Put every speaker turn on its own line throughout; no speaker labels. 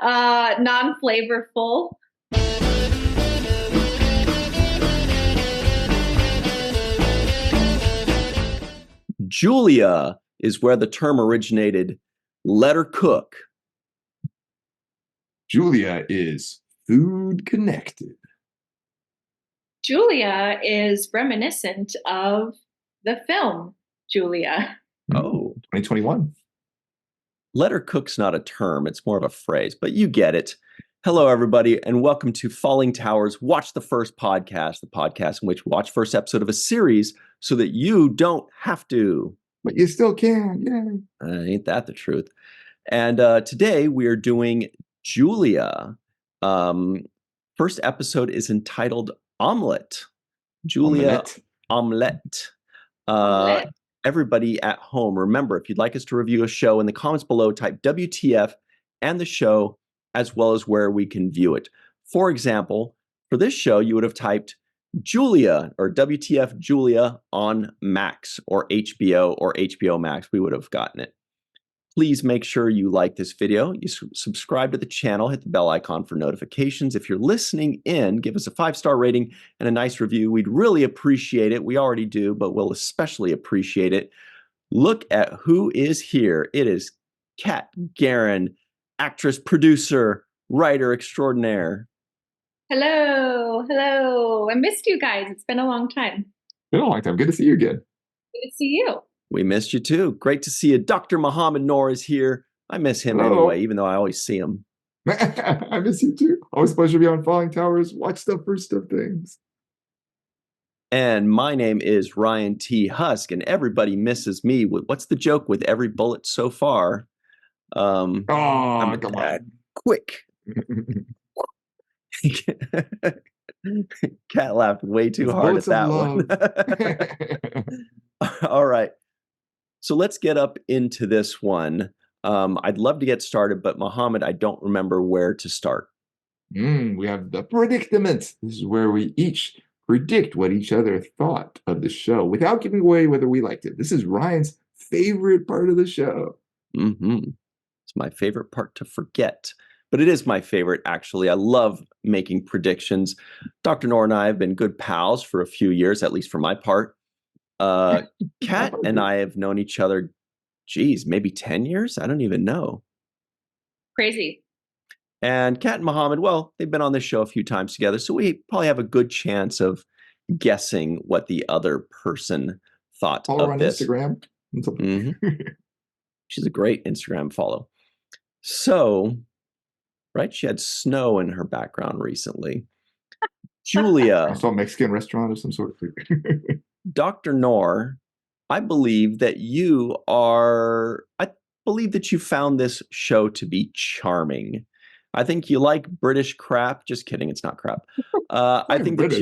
Non-flavorful.
Julia is where the term originated. Let her cook.
Julia is food connected.
Julia is reminiscent of the film Julia.
Oh.
2021.
Let her cook's not a term, it's more of a phrase, but you get it. Hello, everybody, and welcome to Fallingtower's Watch the First podcast, the podcast in which we watch first episode of a series so that you don't have to.
But you still can, yay.
Ain't that the truth? And today we are doing Julia. First episode is entitled Omelette. Julia Omelette.
Omelette.
Everybody at home, remember, if you'd like us to review a show, in the comments below, type WTF and the show, as well as where we can view it. For example, for this show, you would have typed Julia or WTF Julia on Max or HBO Max. We would have gotten it. Please make sure you like this video, you subscribe to the channel, hit the bell icon for notifications. If you're listening in, give us a 5-star rating and a nice review. We'd really appreciate it. We already do, but we'll especially appreciate it. Look at who is here. It is Kat Geren, actress, producer, writer extraordinaire.
Hello. I missed you guys. It's been a long time.
Been a long time. Good to see you again.
Good to see you.
We missed you too. Great to see you. Dr. Muhammad Noor is here. I miss him anyway, even though I always see him.
I miss you too. Always a pleasure to be on Fallingtowers. Watch the first of things.
And my name is Ryan T. Husk, and everybody misses me. What's the joke with every bullet so far?
Come on.
Quick. Cat laughed way too hard at that one. All right. So let's get up into this one. I'd love to get started, but Muhammad, I don't remember where to start.
We have the predicament. This is where we each predict what each other thought of the show without giving away whether we liked it. This is Ryan's favorite part of the show.
It's my favorite part to forget, but it is my favorite, actually. I love making predictions. Dr. Noor and I have been good pals for a few years, at least for my part. Kat and I have known each other, maybe 10 years? I don't even know.
Crazy.
And Kat and Muhammad, well, they've been on this show a few times together, so we probably have a good chance of guessing what the other person thought of this.
Instagram.
She's a great Instagram follow. So, right, she had snow in her background recently. Julia.
I saw a Mexican restaurant of some sort.
Dr. Noor, I believe that you found this show to be charming. I think you like British crap. Just kidding, it's not crap. I think that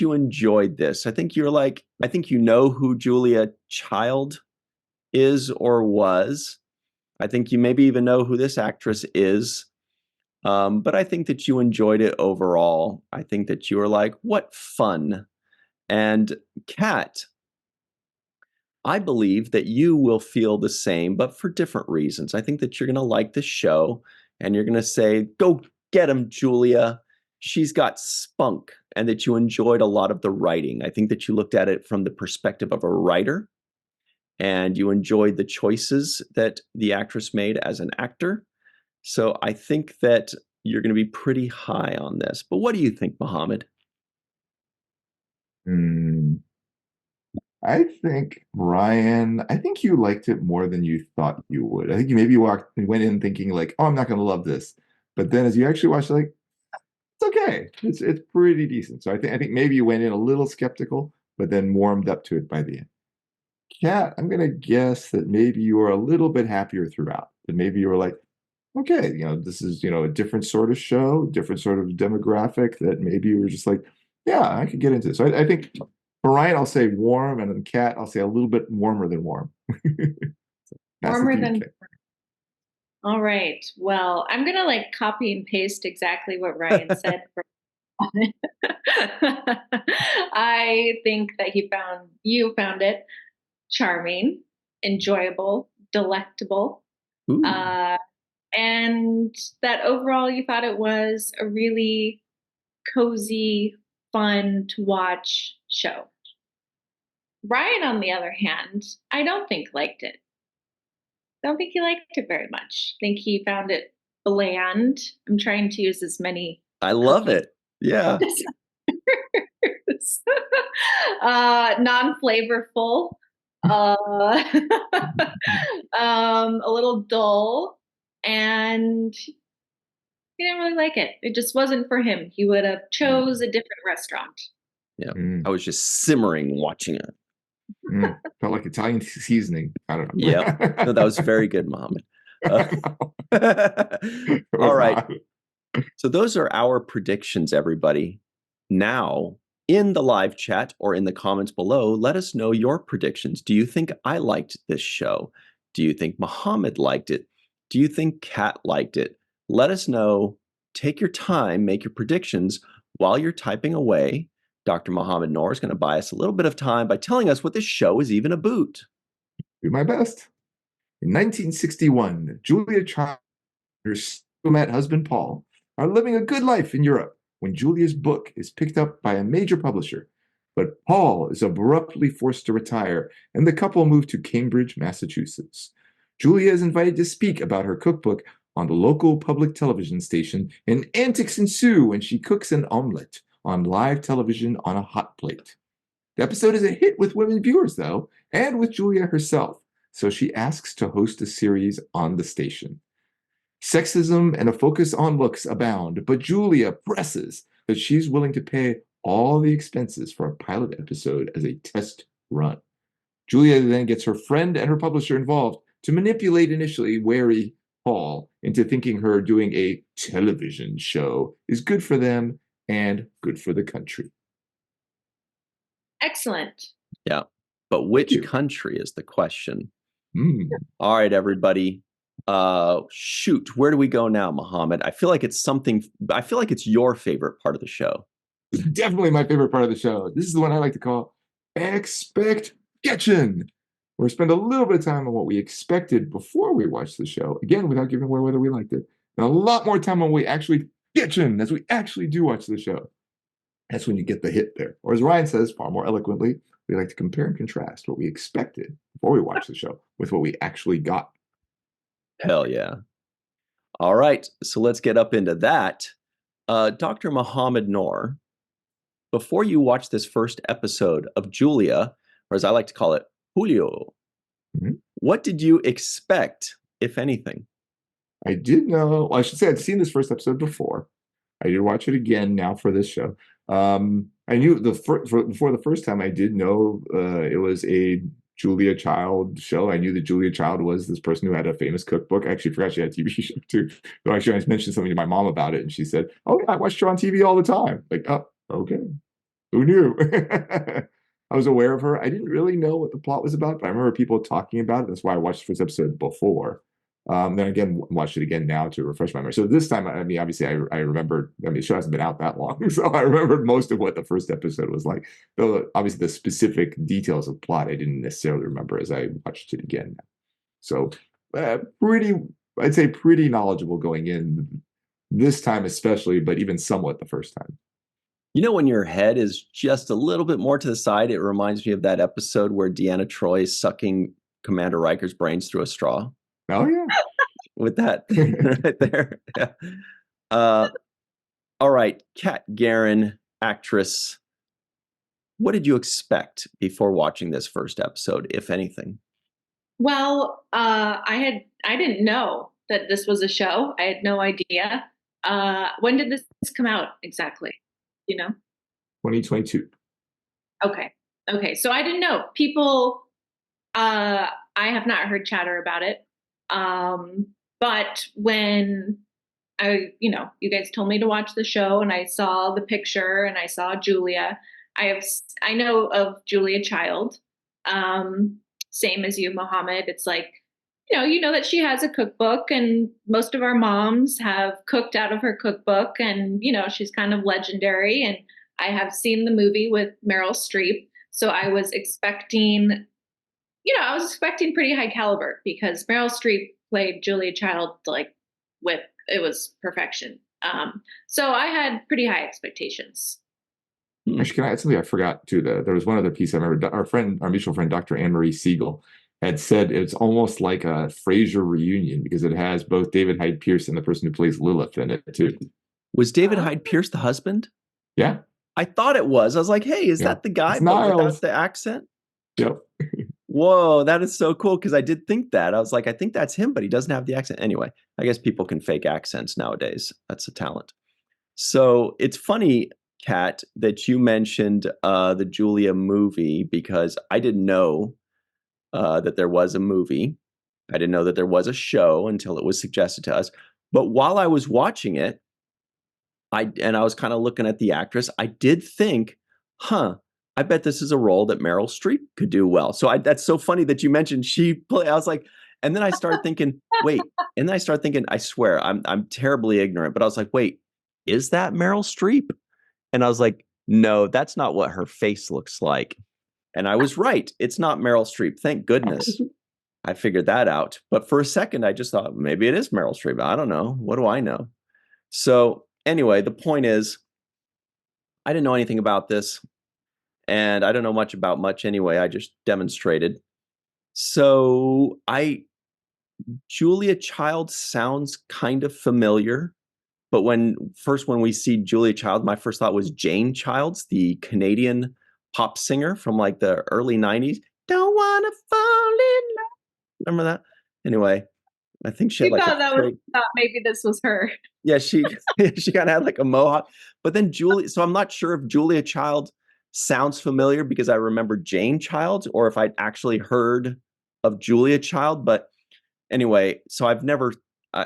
you enjoyed this. I think you know who Julia Child is or was. I think you maybe even know who this actress is. But I think that you enjoyed it overall. I think that you were like, what fun. And Kat, I believe that you will feel the same, but for different reasons. I think that you're going to like this show and you're going to say, go get him, Julia. She's got spunk, and that you enjoyed a lot of the writing. I think that you looked at it from the perspective of a writer and you enjoyed the choices that the actress made as an actor. So I think that you're going to be pretty high on this. But what do you think, Muhammad?
I think, Ryan, you liked it more than you thought you would. I think you maybe went in thinking like, oh, I'm not going to love this. But then as you actually watched, like, it's okay. It's pretty decent. So I think maybe you went in a little skeptical, but then warmed up to it by the end. Kat, I'm going to guess that maybe you were a little bit happier throughout. That maybe you were like, okay, this is, a different sort of show, different sort of demographic that maybe you were just like, yeah, I could get into it. So I think for Ryan, I'll say warm, and then Kat, I'll say a little bit warmer than warm.
Warmer than. All right. Well, I'm going to copy and paste exactly what Ryan said. I think that you found it charming, enjoyable, delectable.
Ooh.
And that overall you thought it was a really cozy, fun to watch show. Ryan, on the other hand, I don't think liked it. Don't think he liked it very much. Think he found it bland. I'm trying to use as many.
I love it. Yeah.
Non-flavorful. A little dull, and he didn't really like it. It just wasn't for him. He would have chose a different restaurant.
Yeah. I was just simmering watching it.
Felt like Italian seasoning. I don't know.
Yeah. No, that was very good, Mohammed. All right.
Not.
So those are our predictions, everybody. Now, in the live chat or in the comments below, let us know your predictions. Do you think I liked this show? Do you think Mohammed liked it? Do you think Kat liked it? Let us know. Take your time, make your predictions while you're typing away. Dr. Mohammed Noor is going to buy us a little bit of time by telling us what this show is even about.
Do my best. In 1961, Julia Child and her diplomat husband Paul are living a good life in Europe when Julia's book is picked up by a major publisher. But Paul is abruptly forced to retire, and the couple move to Cambridge, Massachusetts. Julia is invited to speak about her cookbook on the local public television station, and antics ensue when she cooks an omelet on live television on a hot plate. The episode is a hit with women viewers, though, and with Julia herself, so she asks to host a series on the station. Sexism and a focus on looks abound, but Julia presses that she's willing to pay all the expenses for a pilot episode as a test run. Julia then gets her friend and her publisher involved to manipulate initially wary Paul into thinking her doing a television show is good for them and good for the country.
Excellent.
Yeah. But which country is the question? All right, everybody. Shoot, where do we go now, Mohammed? I feel like it's your favorite part of the show.
It's definitely my favorite part of the show. This is the one I like to call Expect-tion, where we spend a little bit of time on what we expected before we watched the show, again, without giving away whether we liked it, and a lot more time on what we actually getchin, as we actually do watch the show. That's when you get the hit there. Or as Ryan says, far more eloquently, we like to compare and contrast what we expected before we watched the show with what we actually got.
Hell yeah. All right, so let's get up into that. Dr. Mohammed Noor, before you watch this first episode of Julia, or as I like to call it, Julio, what did you expect, if anything?
I did know, well, I should say I'd seen this first episode before. I did watch it again now for this show. I knew before the first time I did know it was a Julia Child show. I knew that Julia Child was this person who had a famous cookbook. I actually forgot she had a TV show too. So actually, I mentioned something to my mom about it, and she said, "Oh yeah, I watched her on TV all the time." Like, oh, okay, who knew? I was aware of her. I didn't really know what the plot was about, but I remember people talking about it. That's why I watched the first episode before. Then again, watched it again now to refresh my memory. So this time, I mean, obviously, I remembered. I mean, the show hasn't been out that long, so I remembered most of what the first episode was like. Though obviously, the specific details of plot I didn't necessarily remember as I watched it again. So, I'd say pretty knowledgeable going in this time, especially, but even somewhat the first time.
You know, when your head is just a little bit more to the side, it reminds me of that episode where Deanna Troi is sucking Commander Riker's brains through a straw.
Oh yeah,
with that right there. Yeah. All right, Kat Geren, actress. What did you expect before watching this first episode, if anything?
Well, I didn't know that this was a show. I had no idea. When did this come out exactly? You know?
2022.
Okay. So I didn't know. People, I have not heard chatter about it. But when you guys told me to watch the show and I saw the picture and I saw Julia, I know of Julia Child. Same as you, Mohammed. It's like, you know that she has a cookbook and most of our moms have cooked out of her cookbook and, she's kind of legendary. And I have seen the movie with Meryl Streep. So I was expecting I was expecting pretty high caliber because Meryl Streep played Julia Child like with it was perfection. So I had pretty high expectations.
Actually, can I add something I forgot too? There was one other piece I remember. Our mutual friend, Dr. Anne Marie Siegel, had said it's almost like a Frasier reunion because it has both David Hyde Pierce and the person who plays Lilith in it too.
Was David Hyde Pierce the husband?
Yeah,
I thought it was. I was like, hey, is
yeah.
that the guy,
It's
but without
Niles.
the accent?
Yep.
Whoa, that is so cool because I did think that. I was like, I think that's him, but he doesn't have the accent. Anyway, I guess people can fake accents nowadays. That's a talent. So it's funny, Kat, that you mentioned the Julia movie because I didn't know that there was a movie. I didn't know that there was a show until it was suggested to us. But while I was watching it, I was kind of looking at the actress, I did think, huh, I bet this is a role that Meryl Streep could do well. So that's so funny that you mentioned she play. I was like, and then I started thinking, wait, and then I started thinking, I swear, I'm terribly ignorant, but I was like, wait, is that Meryl Streep? And I was like, no, that's not what her face looks like. And I was right. It's not Meryl Streep. Thank goodness I figured that out. But for a second, I just thought maybe it is Meryl Streep. I don't know. What do I know? So anyway, the point is, I didn't know anything about this, and I don't know much about much anyway. I just demonstrated. So Julia Child sounds kind of familiar, but when we see Julia Child, my first thought was Jane Childs, the Canadian pop singer from like the early 90s. Don't wanna fall in love. Remember that? Anyway, I think she had
You
like a
thought maybe this was her.
yeah, she she kind of had like a mohawk. But then so I'm not sure if Julia Child sounds familiar because I remember Jane Child or if I'd actually heard of Julia Child. But anyway, so I've never,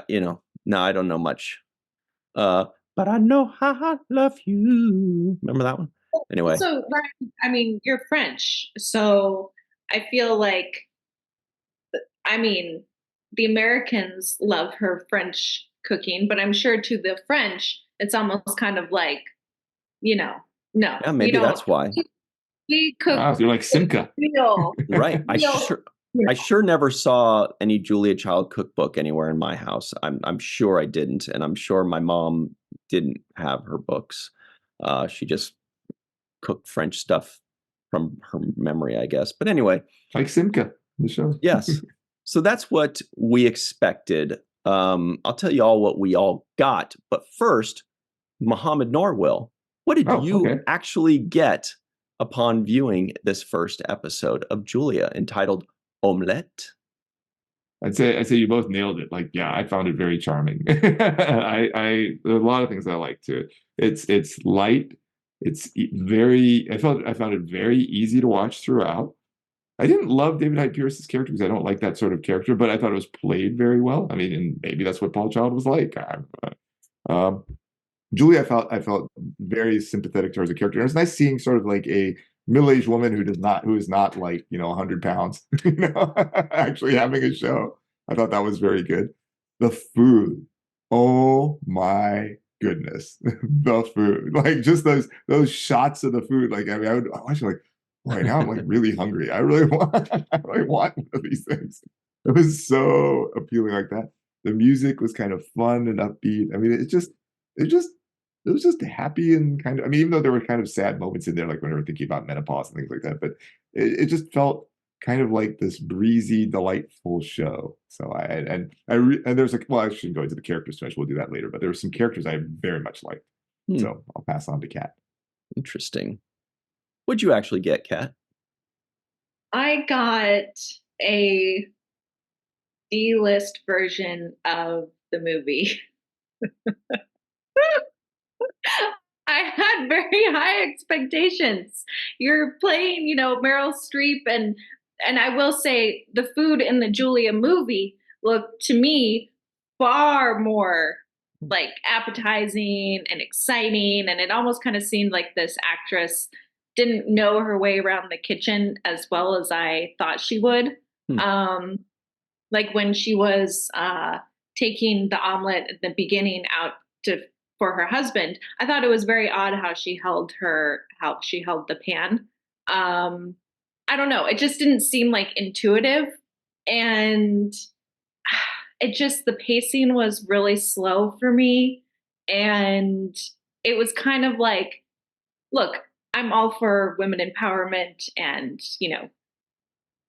no, I don't know much. Uh, but I know how I love you. Remember that one? Anyway,
Also, Ryan, I mean, you're French, so I feel like, I mean, the Americans love her French cooking, but I'm sure to the French, it's almost kind of like, no,
yeah,
we
maybe
don't.
that's why.
We cook
Ah, so you're like Simca.
real,
Right.
real.
I sure never saw any Julia Child cookbook anywhere in my house. I'm sure I didn't, and I'm sure my mom didn't have her books. She just cooked French stuff from her memory, I guess. But anyway,
Like Simca, the show.
yes. So that's what we expected. I'll tell you all what we all got. But first, Muhammad Norwell, what did
Oh,
you
okay.
actually get upon viewing this first episode of Julia entitled Omelette?
I'd say you both nailed it. Like, yeah, I found it very charming. There are a lot of things I like to it. It's light. I found it very easy to watch throughout. I didn't love David Hyde Pierce's character because I don't like that sort of character, but I thought it was played very well. I mean, and maybe that's what Paul Child was like. Um, Julie, I felt very sympathetic towards the character. And it's nice seeing sort of like a middle-aged woman who is not like 100 pounds, actually having a show. I thought that was very good. The food, oh my goodness, the food, like just those shots of the food. Like I mean, I watch it like, boy, now I'm like really hungry. I really want one of these things. It was so appealing like that. The music was kind of fun and upbeat. I mean, it just it was just happy and kind of, I mean, even though there were kind of sad moments in there, like when we were thinking about menopause and things like that, but it just felt kind of like this breezy, delightful show. So and there's like, well, I shouldn't go into the characters too much. We'll do that later, but there were some characters I very much liked.
Hmm,
So I'll pass on to Kat.
interesting. What'd you actually get, Kat?
I got a D-list version of the movie. I had very high expectations. You're playing, Meryl Streep and I will say the food in the Julia movie looked to me far more like appetizing and exciting, and it almost kind of seemed like this actress didn't know her way around the kitchen as well as I thought she would.
Hmm.
Like when she was taking the omelet at the beginning out to for her husband, I thought it was very odd how she held the pan. Um, I don't know. It just didn't seem like intuitive. And the pacing was really slow for me. And it was kind of like, look, I'm all for women empowerment and,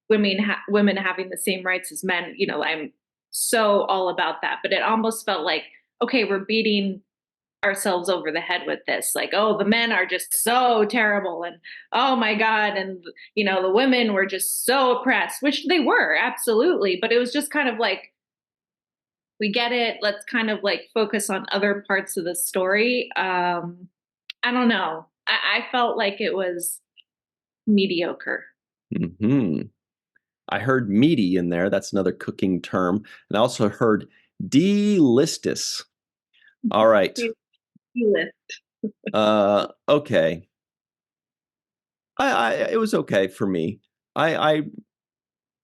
women having the same rights as men. I'm so all about that. But it almost felt like, okay, we're beating ourselves over the head with this, like, oh, the men are just so terrible, and oh my god, and the women were just so oppressed, which they were, absolutely. But it was just kind of like, we get it, let's kind of like focus on other parts of the story. I don't know, I felt like it was mediocre.
Hmm. I heard meaty in there. That's another cooking term. And I also heard delistus. All right. Okay. It was okay for me. I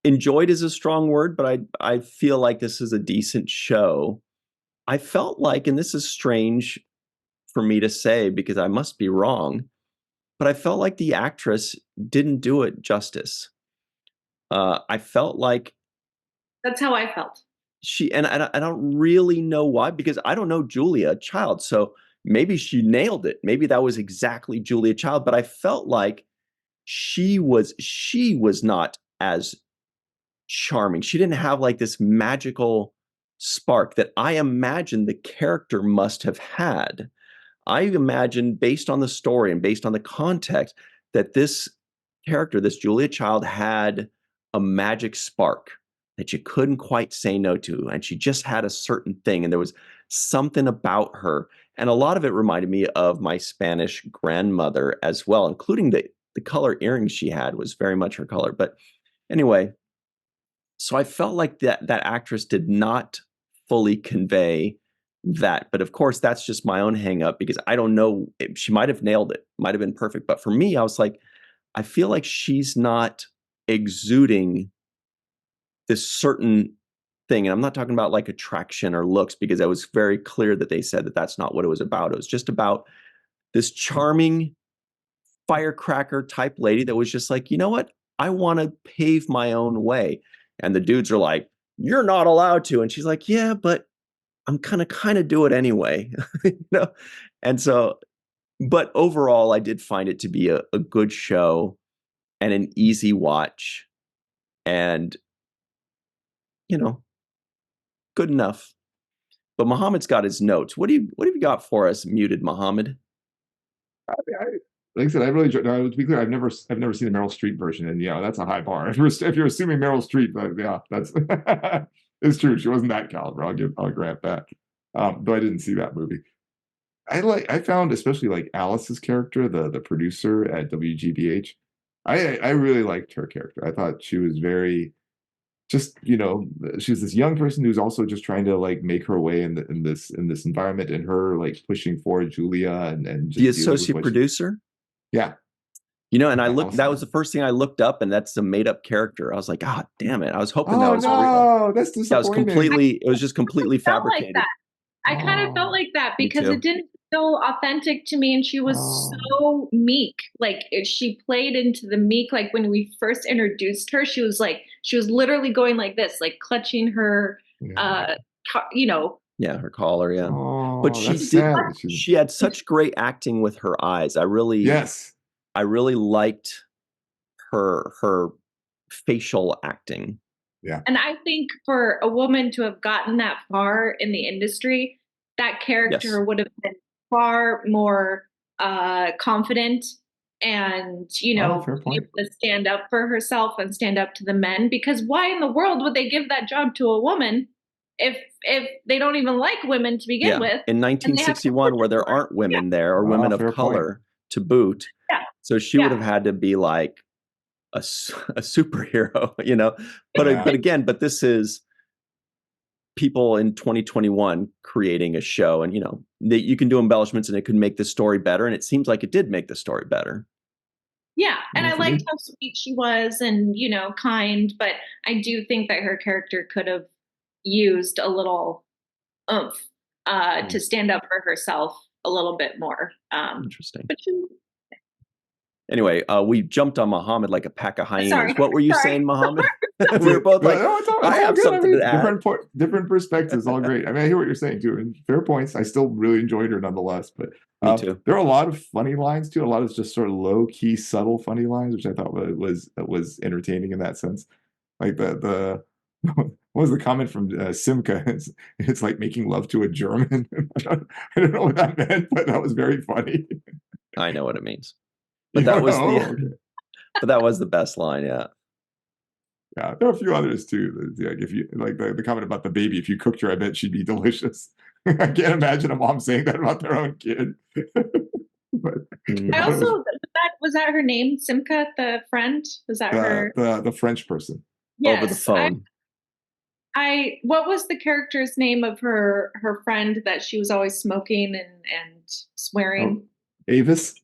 enjoyed is a strong word, but I feel like this is a decent show. I felt like, and this is strange for me to say because I must be wrong, but I felt like the actress didn't do it justice. I felt like
That's how I felt.
and I don't really know why, because I don't know Julia Child. So maybe she nailed it. Maybe that was exactly Julia Child, but I felt like she was not as charming. She didn't have like this magical spark that I imagine the character must have had. I imagine, based on the story and based on the context, that this character, this Julia Child, had a magic spark that you couldn't quite say no to. And she just had a certain thing. And there was something about her. And a lot of it reminded me of my Spanish grandmother as well, including the color earrings she had was very much her color. But anyway, so I felt like that actress did not fully convey that. But of course, that's just my own hang up because I don't know. She might have nailed it, might have been perfect. But for me, I was like, I feel like she's not exuding this certain thing. And I'm not talking about like attraction or looks, because it was very clear that they said that that's not what it was about. It was just about this charming firecracker type lady that was just like, you know what? I want to pave my own way. And the dudes are like, you're not allowed to. And she's like, yeah, but I'm kind of do it anyway. And so, but overall, I did find it to be a good show and an easy watch and, good enough. But Muhammad's got his notes. What have you got for us, muted Muhammad?
I, like I said, I really enjoyed. Now, to be clear, I've never seen the Meryl Streep version, and yeah, that's a high bar. If you're assuming Meryl Streep, yeah, that's it's true. She wasn't that caliber. I'll grant that. Though I didn't see that movie. I found especially like Alice's character, the producer at WGBH. I really liked her character. I thought she was very just she was this young person who's also just trying to like make her way in this environment, and her like pushing for Julia and
The
just dealing with
associate producer?
yeah.
And I looked, that was
Allison.
the first thing I looked up, and that's a made up character. I was like, ah, damn it. I was hoping that
Oh
was real.
no, that's disappointing.
It was just completely
Felt like
fabricated.
that. I kind of felt
Oh,
like that
Me
because
too.
it didn't feel authentic to me, and she was
oh,
so meek. Like she played into the meek. Like when we first introduced her, she was literally going like this, like clutching her,
yeah.
uh, you know.
Yeah, her collar, yeah. But
Oh,
she
that's
did,
sad that she's
she had such great acting with her eyes.
yes.
I really liked her facial acting.
Yeah.
And I think for a woman to have gotten that far in the industry, that
Yes.
character would have been far more confident and,
Oh, fair
be
point.
able to stand up for herself and stand up to the men. Because why in the world would they give that job to a woman if they don't even like women to begin
Yeah.
with
In
and they have to
1961,
push
where there
for?
aren't
Yeah,
women there or
Oh,
women of
fair point.
color to boot.
yeah,
So she would
yeah.
have had to be like a superhero.
Yeah.
But this is people in 2021 creating a show, and that you can do embellishments and it could make the story better, and it seems like it did make the story better.
Yeah, and
Yeah,
I
for
liked
me.
how sweet she was and, kind, but I do think that her character could have used a little oomph
Hmm.
to stand up for herself a little bit more.
Interesting.
But she,
Anyway, we jumped on Muhammad like a pack of hyenas.
Sorry.
What were you
Sorry.
saying, Muhammad? We were both like,
no, it's
I
all
have
good.
something to add.
Different perspectives, all great. I mean, I hear what you're saying too, and fair points. I still really enjoyed her nonetheless. But
Me too.
there are a lot of funny lines too. A lot of just sort of low key, subtle, funny lines, which I thought was entertaining in that sense. Like the what was the comment from Simca? It's like making love to a German. I don't know what that meant, but that was very funny.
I know what it means. But that was
okay.
but that was the best line, yeah.
Yeah, there are a few others too. Like if you like the comment about the baby, if you cooked her, I bet she'd be delicious. I can't imagine a mom saying that about their own kid. But
I also was that her name, Simca, the friend? Was that her?
The French person.
Yes,
over the phone.
I what was the character's name of her friend that she was always smoking and swearing?
Oh, Avis.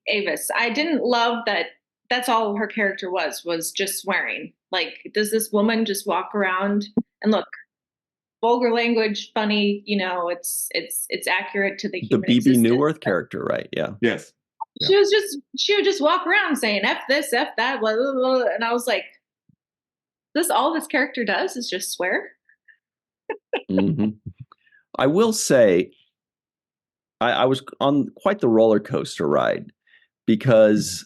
Avis. I didn't love that. That's all her character was just swearing. Like, does this woman just walk around and look? Vulgar language, funny. You know, it's accurate to the human
BB
existence.
Newworth character, right? Yeah.
Yes.
She would just walk around saying "f this, f that," blah, blah, blah. And I was like, "This all this character does is just swear."
Mm-hmm. I will say, I was on quite the roller coaster ride because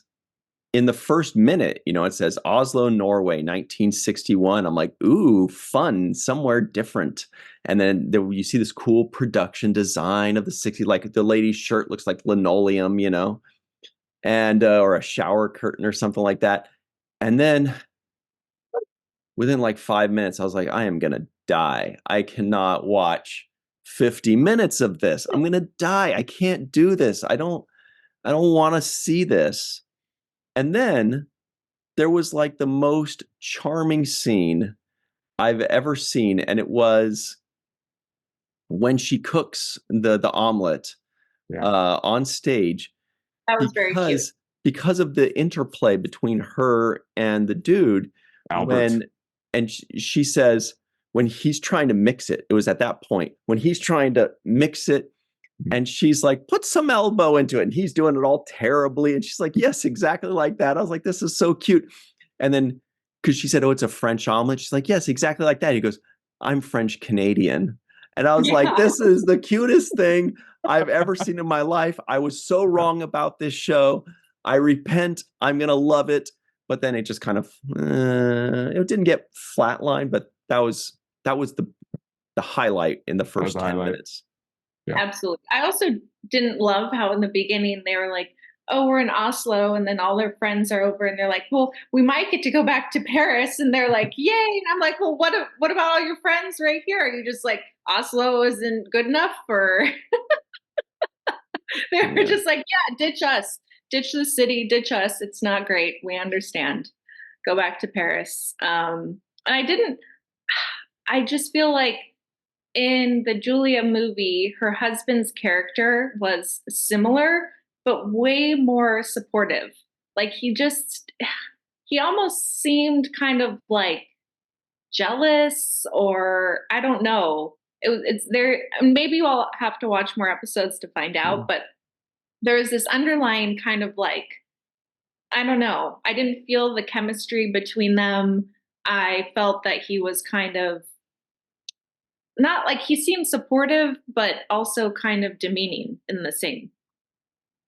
in the first minute, it says Oslo, Norway, 1961. I'm like, ooh, fun, somewhere different. And then you see this cool production design of the 60s, like the lady's shirt looks like linoleum, and or a shower curtain or something like that. And then within like 5 minutes, I was like, I am gonna die. I cannot watch 50 minutes of this. I'm gonna die. I can't do this. I don't want to see this. And then there was like the most charming scene I've ever seen, and it was when she cooks the omelet on stage.
That was very cute.
Because of the interplay between her and the dude,
Albert.
She says when he's trying to mix it, it was at that point when he's trying to mix it, and she's like, put some elbow into it, and he's doing it all terribly, and she's like, yes, exactly like that. I was like, this is so cute. And then because she said, oh, it's a French omelet, she's like, yes, exactly like that. He goes, I'm French Canadian. And I was like, this is the cutest thing I've ever seen in my life. I was so wrong about this show. I repent. I'm going to love it. But then it just kind of, it didn't get flatlined, but that was the highlight in the first 10 minutes.
Yeah. Absolutely. I also didn't love how in the beginning they were like, oh, we're in Oslo, and then all their friends are over, and they're like, well, we might get to go back to Paris, and they're like, yay. And I'm like, well, what about all your friends right here? Are you just like, Oslo isn't good enough? Or they were just like, yeah, ditch us, ditch the city, ditch us. It's not great. We understand. Go back to Paris. And I just feel like in the Julia movie, her husband's character was similar, but way more supportive. Like he almost seemed kind of like jealous, or I don't know. It's there. Maybe I'll have to watch more episodes to find out, but there's this underlying kind of like, I don't know. I didn't feel the chemistry between them. I felt that he was kind of, not like he seemed supportive, but also kind of demeaning in the same.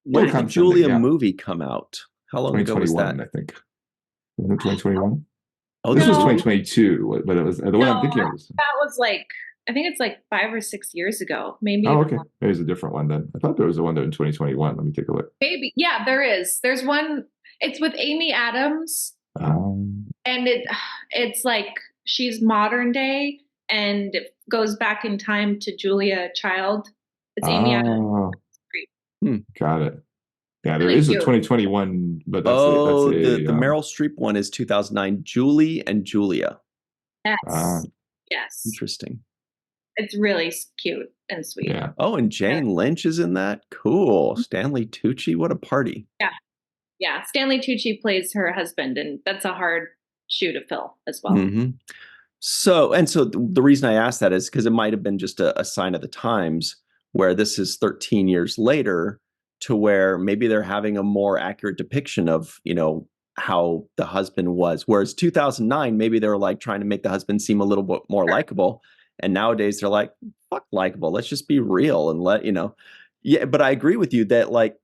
When did the Julia movie come out? How long ago was that?
I think. Was it 2021?
Oh,
this was 2022, but it was the one I'm thinking of.
That was like, I think it's like 5 or 6 years ago. Maybe.
Oh, okay. There's a different one then. I thought there was the one that in 2021. Let me take a look.
Maybe. Yeah, there is. There's one. It's with Amy Adams. And it's like she's modern day, and it goes back in time to Julia Child. It's Amy Adams.
Got it. Yeah, there is a 2021, but that's
the Meryl Streep one is 2009. Julie and Julia.
Yes.
Interesting.
It's really cute and sweet.
Yeah.
Oh, and Jane Lynch is in that. Cool. Stanley Tucci. What a party.
Yeah. Yeah. Stanley Tucci plays her husband, and that's a hard shoe to fill as well.
Mm-hmm. So the reason I asked that is because it might have been just a sign of the times where this is 13 years later to where maybe they're having a more accurate depiction of, how the husband was. Whereas 2009, maybe they were like trying to make the husband seem a little bit more likable. And nowadays they're like, fuck likable. Let's just be real and yeah. But I agree with you that like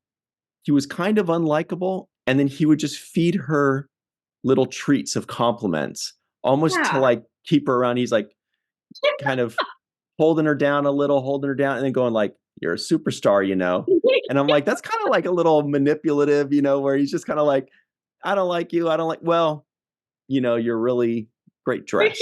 he was kind of unlikable. And then he would just feed her little treats of compliments, almost to
Yeah.
like keep her around. He's like kind of holding her down a little, holding her down, and then going like, you're a superstar, And I'm like, that's kind of like a little manipulative, where he's just kind of like, I don't like you. I don't like, well, you're really great dress.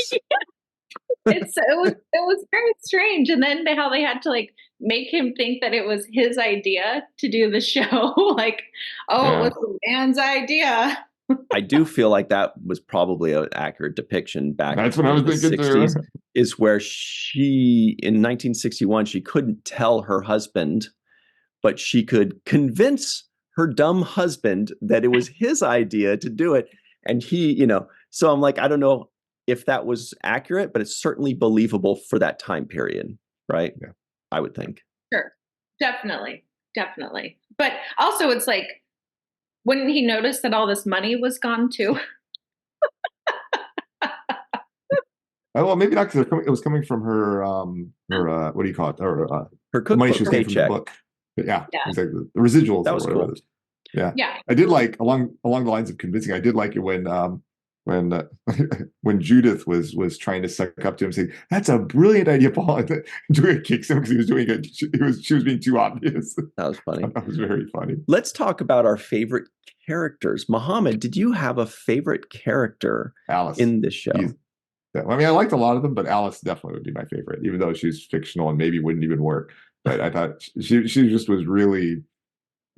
It was very strange. And then how they had to like make him think that it was his idea to do the show. Like, oh, it was the man's idea.
I do feel like that was probably an accurate depiction back
That's what I was
in the
thinking
60s,
too.
is where in 1961, she couldn't tell her husband, but she could convince her dumb husband that it was his idea to do it. And so I'm like, I don't know if that was accurate, but it's certainly believable for that time period, right?
Yeah.
I would think.
Sure. Definitely. Definitely. But also it's like, wouldn't he notice that all this money was gone too?
Well, maybe not, because it was coming from her what do you call it? Or
Her
the money
cookbook
she was getting from the
paycheck.
book. But yeah,
Yeah.
exactly. The residuals
That
or
was
whatever
cool.
it is. Yeah.
Yeah.
I did like along the lines of convincing. I did like it when when Judith was trying to suck up to him, saying, "That's a brilliant idea, Paul." And Julia kicks him because he was doing it. She was being too obvious.
That was funny.
That was very funny.
Let's talk about our favorite characters. Mohammed, did you have a favorite character
Alice
in this show?
I mean, I liked a lot of them, but Alice definitely would be my favorite, even though she's fictional and maybe wouldn't even work. But I thought she just was really.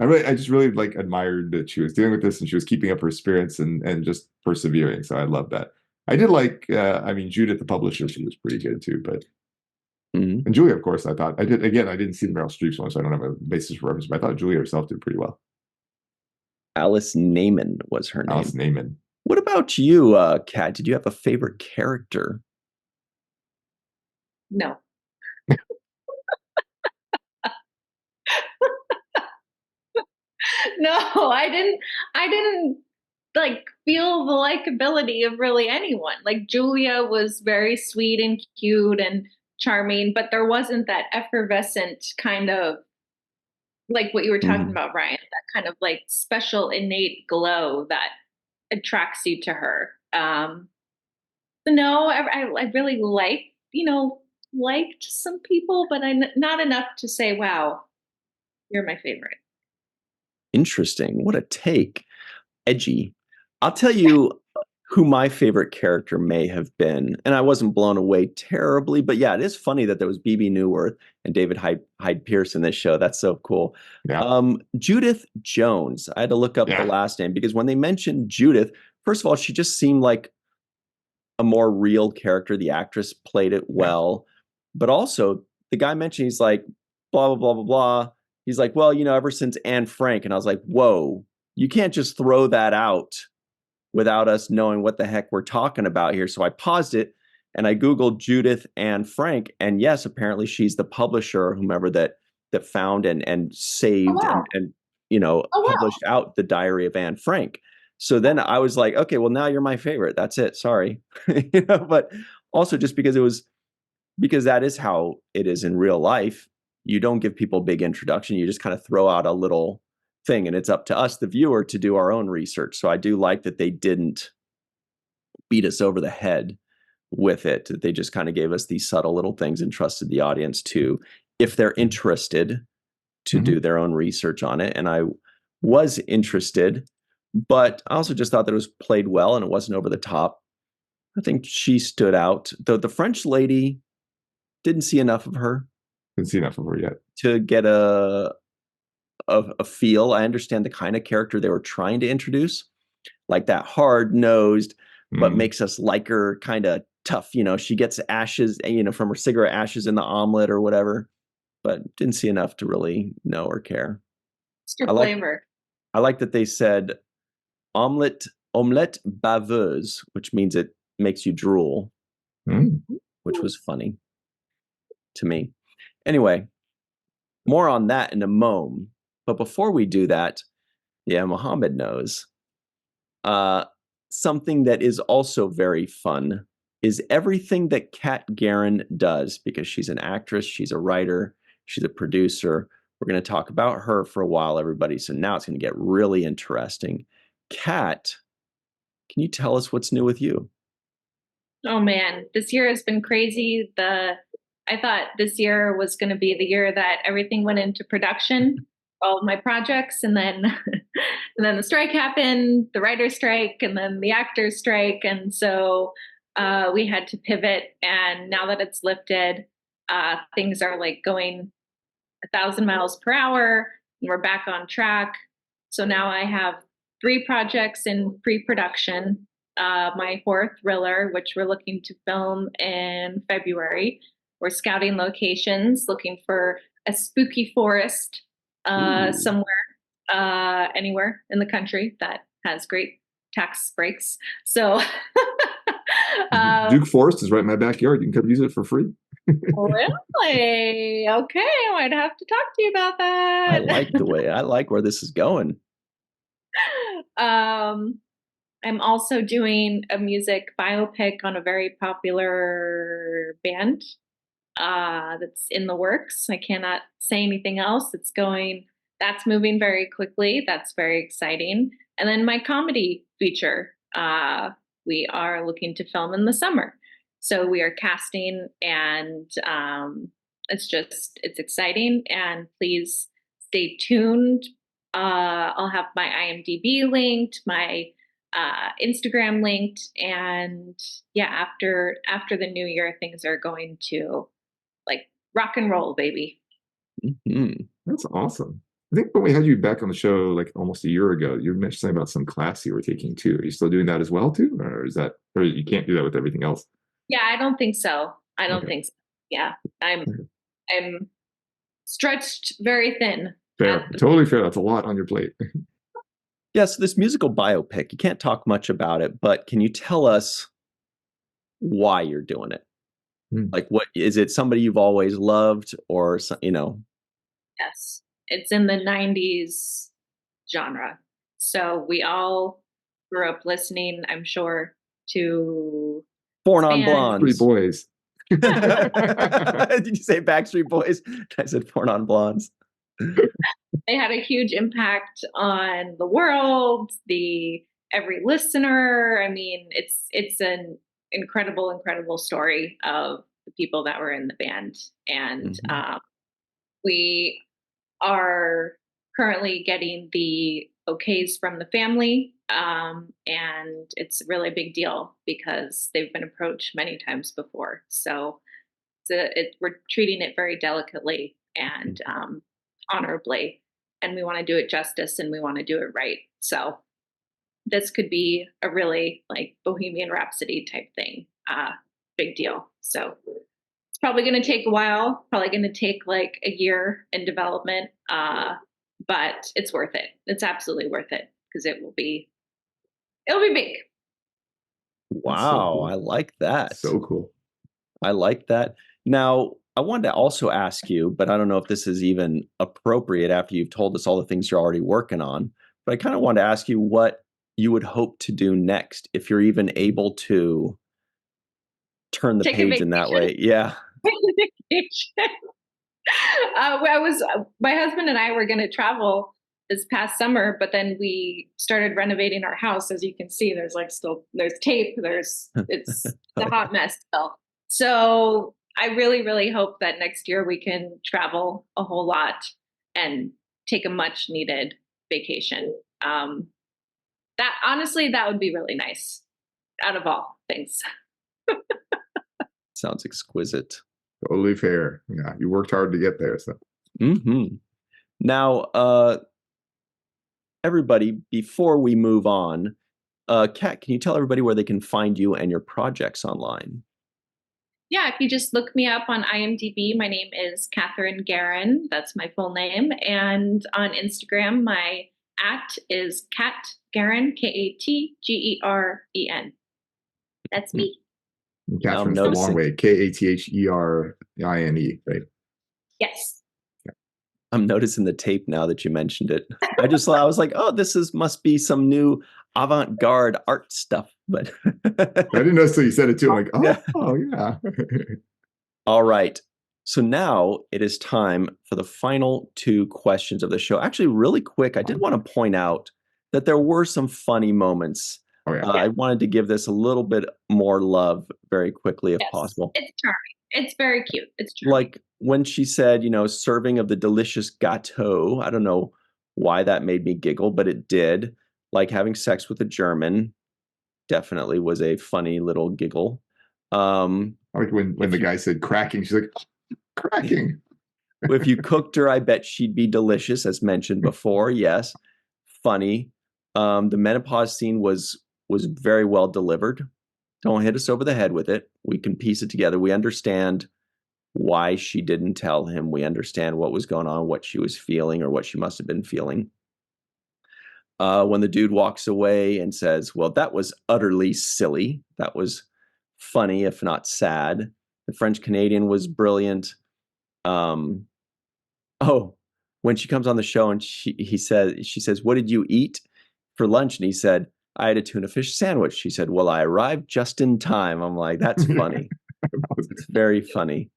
I just really like admired that she was dealing with this and she was keeping up her spirits and just persevering. So I love that. I did like, I mean, Judith, the publisher, she was pretty good too. But and Julia, of course, I thought I did. Again, I didn't see the Meryl Streep one, so I don't have a basis for reference. But I thought Julia herself did pretty well.
Alice Neyman was her name.
Alice Neyman.
What about you, Kat? Did you have a favorite character?
No. No, I didn't like feel the likability of really anyone. Like Julia was very sweet and cute and charming, but there wasn't that effervescent kind of like what you were talking about, Ryan, that kind of like special innate glow that attracts you to her. No, I really liked some people, but not enough to say, wow, you're my favorite.
Interesting. What a take. Edgy. I'll tell you who my favorite character may have been. And I wasn't blown away terribly, but yeah, it is funny that there was BB Newworth and David Hyde Pierce in this show. That's so cool.
Yeah.
Judith Jones. I had to look up the last name because when they mentioned Judith, first of all, she just seemed like a more real character. The actress played it well. But also, the guy mentioned, he's like, blah, blah, blah, blah, blah. He's like, well, ever since Anne Frank. And I was like, whoa, you can't just throw that out without us knowing what the heck we're talking about here. So I paused it and I Googled Judith Anne Frank. And yes, apparently she's the publisher or whomever that found and saved and published out the Diary of Anne Frank. So then I was like, okay, well, now you're my favorite. That's it. Sorry. But also just because that is how it is in real life. You don't give people big introduction. You just kind of throw out a little thing, and it's up to us, the viewer, to do our own research. So I do like that they didn't beat us over the head with it, that they just kind of gave us these subtle little things and trusted the audience to, if they're interested, to do their own research on it. And I was interested, but I also just thought that it was played well and it wasn't over the top. I think she stood out. The French lady, didn't see enough of her.
Didn't see enough of her yet
to get a feel. I understand the kind of character they were trying to introduce, like that hard-nosed, but makes us like her, kind of tough. She gets ashes, from her cigarette ashes in the omelet or whatever, but didn't see enough to really know or care.
It's your flavor.
I like that they said omelette baveuse, which means it makes you drool, which was funny to me. Anyway, more on that in a moment. But before we do that, yeah, Mohammed knows. Something that is also very fun is everything that Kat Geren does, because she's an actress, she's a writer, she's a producer. We're going to talk about her for a while, everybody. So now it's going to get really interesting. Kat, can you tell us what's new with you?
Oh man, this year has been crazy. I thought this year was going to be the year that everything went into production, all of my projects, and then and then the strike happened, the writer's strike, and then the actor's strike, and so we had to pivot. And now that it's lifted, things are like going 1,000 miles per hour, and we're back on track. So now I have 3 projects in pre-production. My horror thriller, which we're looking to film in February. We're scouting locations, looking for a spooky forest somewhere, anywhere in the country that has great tax breaks. So,
Duke Forest is right in my backyard. You can come use it for free.
Really? Okay, I might have to talk to you about that.
I like where this is going.
I'm also doing a music biopic on a very popular band that's in the works. I cannot say anything else. That's moving very quickly. That's very exciting. And then my comedy feature, we are looking to film in the summer. So we are casting, and it's exciting. And please stay tuned. I'll have my IMDb linked, my Instagram linked, and yeah, after the new year, things are going to like rock and roll, baby.
Mm-hmm.
That's awesome. I think when we had you back on the show like almost a year ago, you mentioned something about some class you were taking too. Are you still doing that as well too, or you can't do that with everything else?
Yeah, I don't think so. I don't
Okay.
think so. Yeah, I'm stretched very thin.
Fair, totally fair. That's a lot on your plate.
Yes, this musical biopic, you can't talk much about it, but can you tell us why you're doing it? Like, what is it? Somebody you've always loved, or
Yes, it's in the '90s genre. So we all grew up listening, I'm sure, to
Born on
band.
Three
Blondes.
boys.
Did you say Backstreet Boys? I said Born on Blondes.
They had a huge impact on the world, every listener. I mean, it's an incredible story of the people that were in the band, and we are currently getting the okays from the family, and it's a really big deal because they've been approached many times before. So we're treating it very delicately and honorably, and we want to do it justice, and we want to do it right. So this could be a really like Bohemian Rhapsody type thing, big deal. So it's probably going to take a while, probably going to take like a year in development, but it's worth it. It's absolutely worth it because it'll be big.
Wow,
so cool.
I like that.
So cool.
I like that. Now, I wanted to also ask you, but I don't know if this is even appropriate after you've told us all the things you're already working on, but I kind of wanted to ask you what you would hope to do next if you're even able to turn the page in that way. Yeah.
My husband and I were going to travel this past summer, but then we started renovating our house. As you can see, there's tape, it's a hot mess still. So I really hope that next year we can travel a whole lot and take a much needed vacation. That honestly, that would be really nice out of all things.
Sounds exquisite.
Totally fair. Yeah, you worked hard to get there. So.
Now, everybody, before we move on, Kat, can you tell everybody where they can find you and your projects online?
Yeah, if you just look me up on IMDb, my name is Catherine Geren. That's my full name. And on Instagram, my @ is Kat Geren, KATGEREN. That's me.
Catherine's the long way. KATHERINE, right?
Yes.
Yeah.
I'm noticing the tape now that you mentioned it. I was like, oh, must be some new avant-garde art stuff. But
I didn't know until you said it too. I'm like, oh,
Yeah.
oh yeah.
All right. So now it is time for the final two questions of the show. Actually, really quick, I did want to point out that there were some funny moments.
Oh yeah.
I wanted to give this a little bit more love very quickly if possible.
It's charming. It's very cute. It's charming.
Like when she said, serving of the delicious gâteau. I don't know why that made me giggle, but it did. Like having sex with a German definitely was a funny little giggle.
Like when the guy said cracking, she's like, cracking.
If you cooked her, I bet she'd be delicious, as mentioned before. Yes, funny. The menopause scene was very well delivered. Don't hit us over the head with it. We can piece it together. We understand why she didn't tell him. We understand what was going on, what she was feeling, or what she must have been feeling. When the dude walks away and says, well, that was utterly silly. That was funny, if not sad. The French Canadian was brilliant. When she comes on the show and she says, what did you eat for lunch? And he said, I had a tuna fish sandwich. She said, well, I arrived just in time. I'm like, that's funny. It's very funny.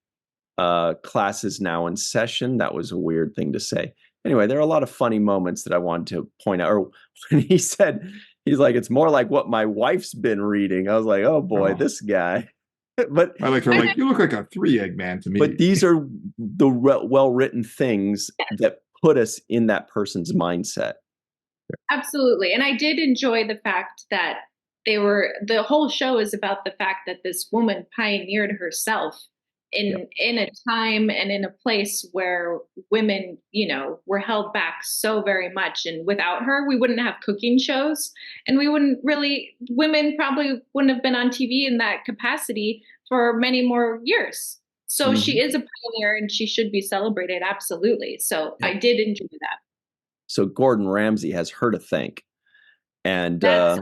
Class is now in session. That was a weird thing to say. Anyway, there are a lot of funny moments that I wanted to point out. Or when he said, he's like, it's more like what my wife's been reading. I was like, oh boy, this guy. But
I like her like, you look like a 3-egg man to me.
But these are the well-written things that put us in that person's mindset.
Absolutely. And I did enjoy the fact that the whole show is about the fact that this woman pioneered herself in a time and in a place where women, were held back so very much. And without her, we wouldn't have cooking shows, and women probably wouldn't have been on TV in that capacity for many more years. So she is a pioneer and she should be celebrated. Absolutely. So I did enjoy that.
So Gordon Ramsay has her to thank. And
that's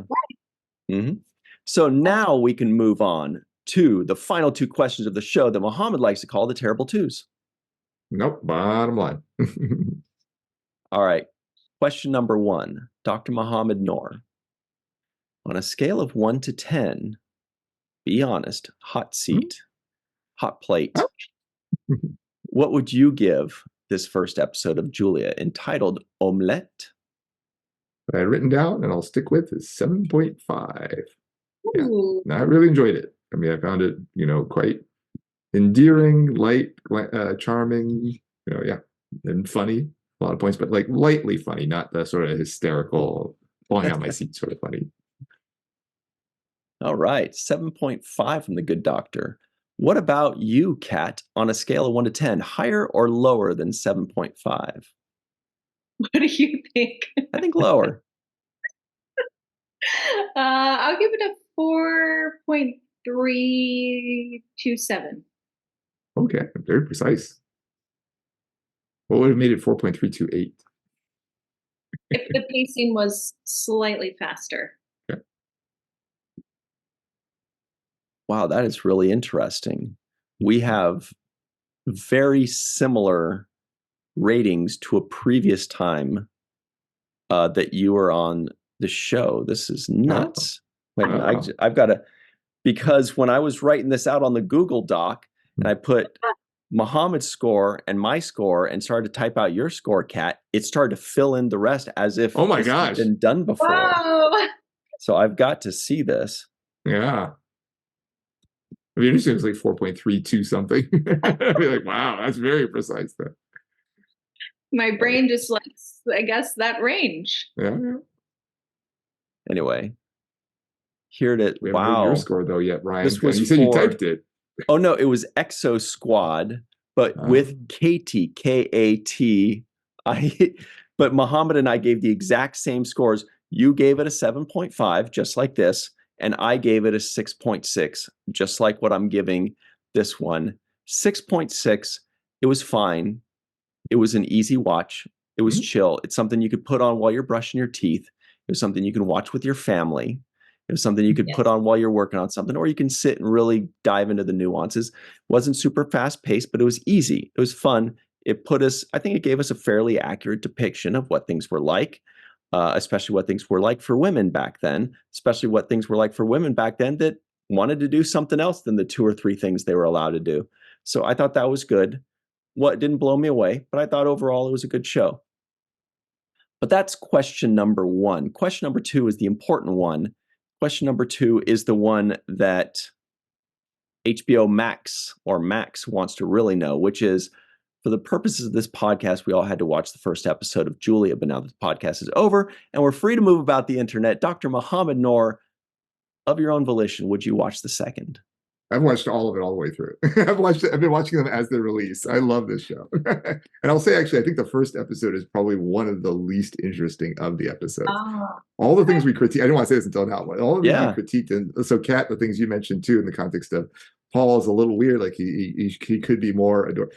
right. So now we can move on to the final two questions of the show that Muhammad likes to call the terrible twos.
Nope, bottom line.
All right. Question number 1, Dr. Muhammad Noor. On a scale of 1 to 10, be honest, hot seat, hot plate, what would you give this first episode of Julia entitled Omelette?
What I had written down and I'll stick with is 7.5. Yeah. No, I really enjoyed it. I mean, I found it, quite endearing, light, charming, and funny. A lot of points, but like lightly funny, not the sort of hysterical, falling out my seat sort of funny.
All right, 7.5 from the good doctor. What about you, Kat, on a scale of 1 to 10, higher or lower than 7.5?
What do you think?
I think lower.
I'll give it a 4.327.
Okay, very precise. What would have made it 4.328?
If the pacing was slightly faster.
Okay.
Wow, that is really interesting. We have very similar ratings to a previous time that you were on the show. This is nuts. I've got to, because when I was writing this out on the Google Doc and I put Muhammad's score and my score and started to type out your score, Kat, it started to fill in the rest as if
oh my
this
gosh,
had been done before.
Whoa.
So I've got to see this.
Yeah. I mean, it seems like 4.32 something. I'd be like, wow, that's very precise then.
My brain just likes, I guess, that range.
Yeah.
Anyway, here it is.
We haven't heard your score though yet, Ryan.
This was
you said you typed it.
Oh no, it was Exo Squad, but with Katie, K-A-T. But Muhammad and I gave the exact same scores. You gave it a 7.5, just like this, and I gave it a 6.6, just like what I'm giving this one. 6.6, it was fine. It was an easy watch. It was chill. It's something you could put on while you're brushing your teeth. It was something you can watch with your family. It was something you could put on while you're working on something, or you can sit and really dive into the nuances. It wasn't super fast paced, but it was easy. It was fun. it put us, I think it gave us a fairly accurate depiction of what things were like, especially what things were like for women back then, especially what things were like for women back then that wanted to do something else than the 2 or 3 things they were allowed to do. So I thought that was good. What didn't blow me away, but I thought overall it was a good show. But that's question number 1. Question number 2 is the important one. Question number 2 is the one that HBO Max or Max wants to really know, which is, for the purposes of this podcast, we all had to watch the first episode of Julia, but now the podcast is over and we're free to move about the internet. Dr. Muhammad Noor, of your own volition, would you watch the second?
I've watched all of it all the way through. I've been watching them as they release. I love this show. And I'll say, actually, I think the first episode is probably one of the least interesting of the episodes. All the things we critique, I didn't want to say this until now, but all the things we critiqued, and so Kat, the things you mentioned too, in the context of Paul is a little weird, like he could be more adorable.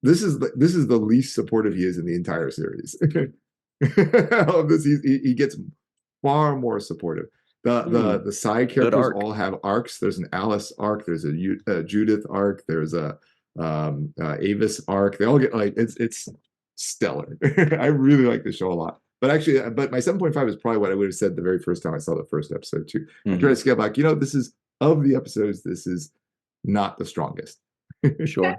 This is the least supportive he is in the entire series. Of this, he gets far more supportive. The side characters all have arcs. There's an Alice arc. There's a Judith arc. There's a Avis arc. They all get like it's stellar. I really like the show a lot. But actually, my 7.5 is probably what I would have said the very first time I saw the first episode too. I tried to scale back. This is, of the episodes, this is not the strongest.
Sure.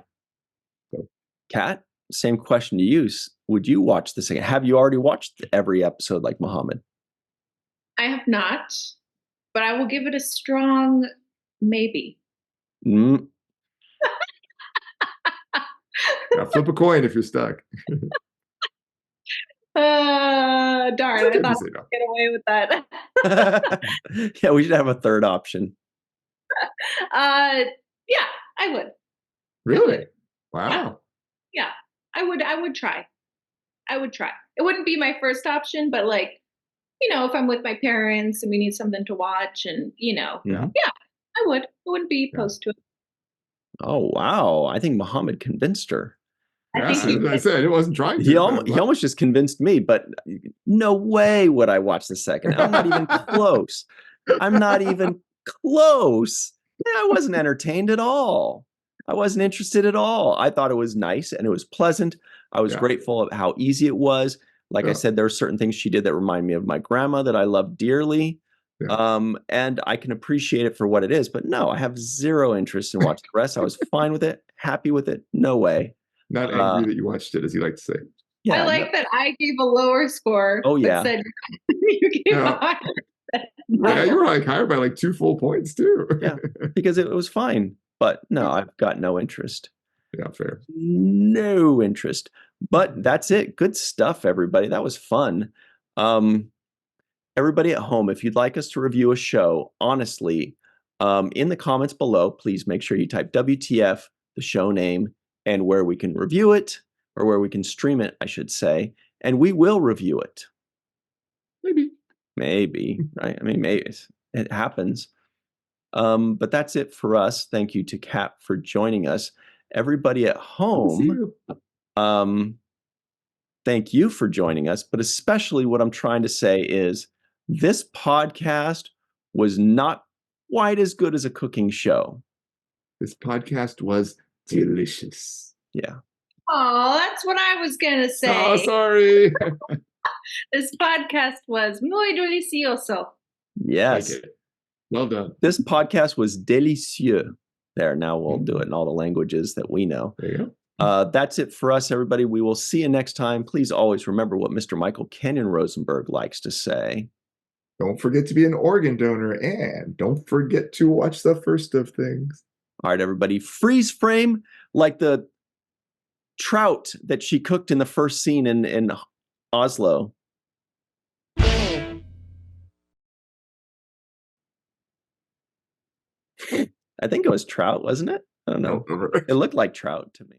So. Kat, same question to you. Would you watch the second? Have you already watched every episode like Muhammad?
I have not, but I will give it a strong maybe.
Now flip a coin if you're stuck.
Darn, I thought I'd get away with that.
Yeah, we should have a third option.
Yeah, I would.
Really?
I would.
Wow.
Yeah, I would try. I would try. It wouldn't be my first option, but like, if I'm with my parents and we need something to watch and, I would. I wouldn't be opposed to it.
Oh, wow. I think Muhammad convinced her.
I said it wasn't trying to.
He almost just convinced me, but no way would I watch the second. I'm not even close. I'm not even close. I wasn't entertained at all. I wasn't interested at all. I thought it was nice and it was pleasant. I was grateful of how easy it was. Like I said, there are certain things she did that remind me of my grandma that I love dearly. And I can appreciate it for what it is. But no, I have zero interest in watching the rest. I was fine with it, happy with it. No way.
Not angry that you watched it, as you like to say.
Yeah, I like that I gave a lower score.
Oh, yeah.
Said you gave a higher.
Yeah, you were like higher by like 2 full points too.
Yeah, because it was fine. But no, I've got no interest.
Yeah, fair.
No interest. But that's it. Good stuff, everybody. That was fun. Everybody at home, if you'd like us to review a show, honestly, in the comments below, please make sure you type WTF, the show name, and where we can review it, or where we can stream it, I should say, and we will review it. Maybe, right? I mean, maybe it happens. But that's it for us. Thank you to Kat for joining us. Everybody at home, thank you for joining us. But especially what I'm trying to say is this podcast was not quite as good as a cooking show.
This podcast was delicious.
Yeah.
Oh, that's what I was going to say.
Oh, sorry.
This podcast was muy delicioso.
Yes.
Well done.
This podcast was délicieux. There, now we'll do it in all the languages that we know.
There you go.
That's it for us, everybody. We will see you next time. Please always remember what Mr. Michael Kenyon Rosenberg likes to say.
Don't forget to be an organ donor, and don't forget to watch the first of things.
All right, everybody. Freeze frame like the trout that she cooked in the first scene in Oslo. I think it was trout, wasn't it? I don't know. It looked like trout to me.